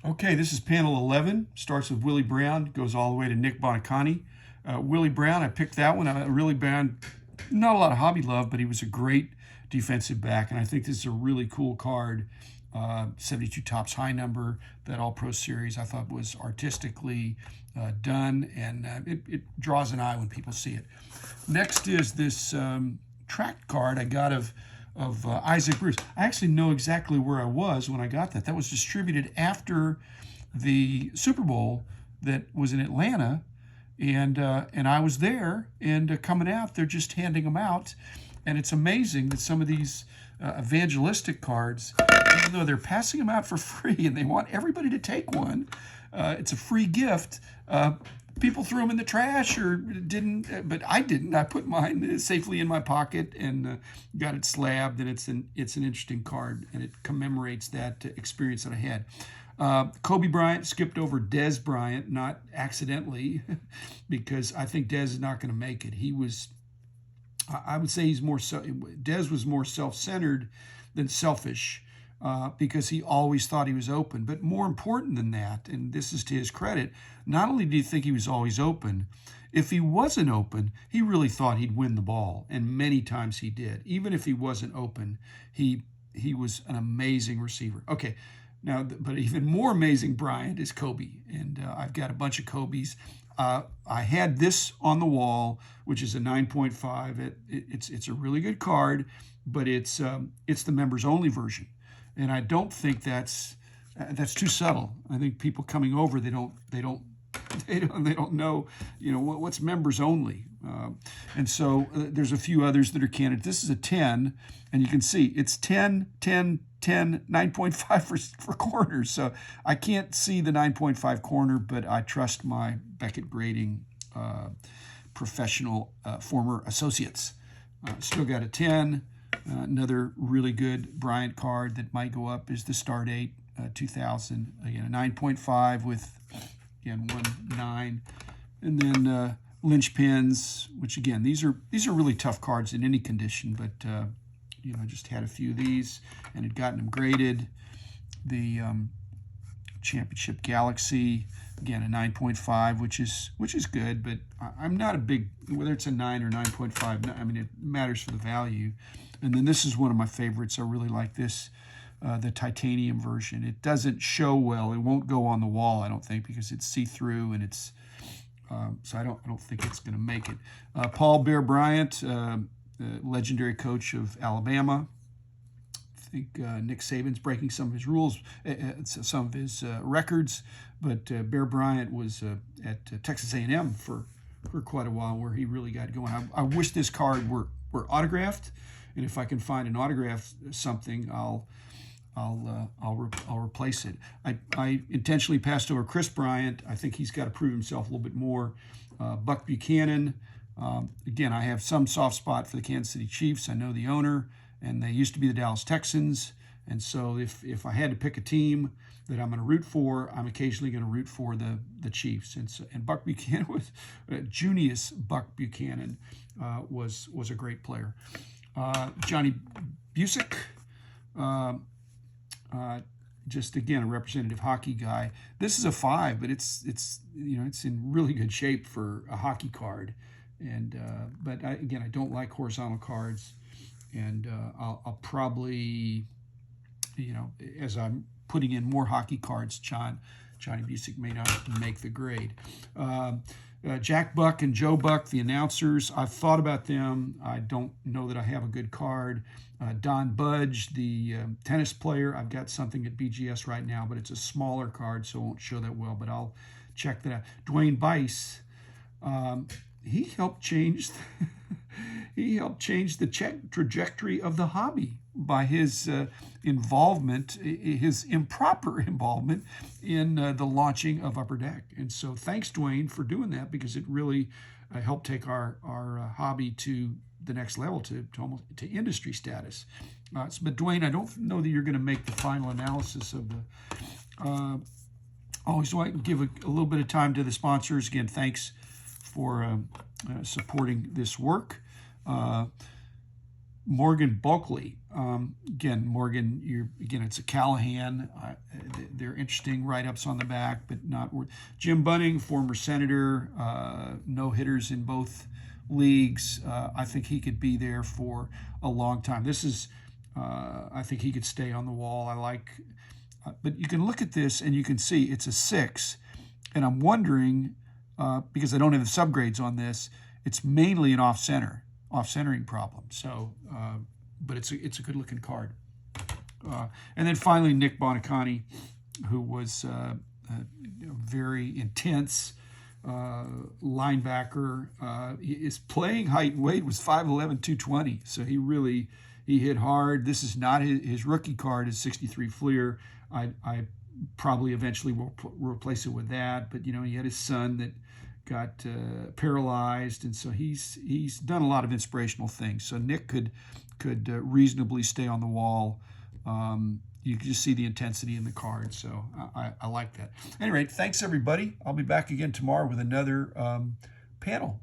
Okay, this is panel 11. Starts with Willie Brown, goes all the way to Nick Bonikani. Willie Brown, I picked that one. Willie Brown, not a lot of hobby love, but he was a great defensive back, and I think this is a really cool card. 72 tops high number, that All Pro Series I thought was artistically done, and it draws an eye when people see it. Next is this track card I got of Isaac Bruce. I actually know exactly where I was when I got that. That was distributed after the Super Bowl that was in Atlanta, and I was there. And coming out, they're just handing them out, and it's amazing that some of these evangelistic cards, even though they're passing them out for free and they want everybody to take one, it's a free gift. People threw them in the trash or didn't, but I didn't. I put mine safely in my pocket and got it slabbed, and it's an interesting card, and it commemorates that experience that I had. Kobe Bryant skipped over Dez Bryant, not accidentally, because I think Dez is not going to make it. I would say Dez was more self-centered than selfish. Because he always thought he was open. But more important than that, and this is to his credit, not only did he think he was always open, if he wasn't open, he really thought he'd win the ball, and many times he did. Even if he wasn't open, he was an amazing receiver. Okay, now, but even more amazing, Bryant, is Kobe, and I've got a bunch of Kobe's. I had this on the wall, which is a 9.5. It's a really good card, but it's the members only version. And I don't think that's too subtle. I think people coming over, they don't know, what's members only. And so there's a few others that are candidates. This is a 10, and you can see it's 10, 10, 10, 9.5 for corners. So I can't see the 9.5 corner, but I trust my Beckett grading professional former associates. Still got a 10. Another really good Bryant card that might go up is the Star Date 2000. Again, a 9.5 with, again, 1.9. And then linchpins, which, again, these are really tough cards in any condition, but, I just had a few of these and had gotten them graded. The Championship Galaxy, again, a 9.5, which is good, but I'm not a big, whether it's a 9 or 9.5, I mean, it matters for the value. And then this is one of my favorites. I really like this, the titanium version. It doesn't show well. It won't go on the wall, I don't think, because it's see-through, and it's so I don't think it's going to make it. Paul Bear Bryant, legendary coach of Alabama. I think Nick Saban's breaking some of his rules, some of his records, but Bear Bryant was at Texas A&M for quite a while, where he really got going. I wish this card were autographed. And if I can find an autograph something, I'll replace it. I intentionally passed over Chris Bryant. I think he's got to prove himself a little bit more. Buck Buchanan. Again, I have some soft spot for the Kansas City Chiefs. I know the owner, and they used to be the Dallas Texans. And so if I had to pick a team that I'm going to root for, I'm occasionally going to root for the Chiefs. And Buck Buchanan was Junius Buck Buchanan was a great player. Johnny Busick, just again a representative hockey guy. This is a 5, but it's in really good shape for a hockey card. And but I don't like horizontal cards, and I'll probably, as I'm putting in more hockey cards, Johnny Busick may not make the grade. Jack Buck and Joe Buck, the announcers, I've thought about them. I don't know that I have a good card. Don Budge, the tennis player, I've got something at BGS right now, but it's a smaller card, so it won't show that well, but I'll check that out. Dwayne Bice, he helped change the trajectory of the hobby by his involvement, his improper involvement in the launching of Upper Deck. And so thanks, Dwayne, for doing that, because it really helped take our hobby to the next level, to almost to industry status. But Dwayne, I don't know that you're going to make the final analysis of the. Always like to give a little bit of time to the sponsors. Again, thanks for supporting this work. Morgan Bulkley. Again, Morgan, it's a Callahan. They're interesting write-ups on the back, but not worth. Jim Bunning, former senator, no hitters in both leagues. I think he could be there for a long time. This is, I think he could stay on the wall. I like, but you can look at this and you can see it's a 6, and I'm wondering because I don't have the subgrades on this. It's mainly an off-centering problem. So, but it's a good-looking card. And then finally, Nick Bonikani, who was very intense linebacker. His playing height and weight was 5'11", 220. So he hit hard. This is not his rookie card. Is 63 Fleer. I probably eventually will replace it with that. But he had his son that got paralyzed, and so he's done a lot of inspirational things. So Nick could reasonably stay on the wall. You can just see the intensity in the card, so I like that. Anyway, thanks everybody. I'll be back again tomorrow with another panel.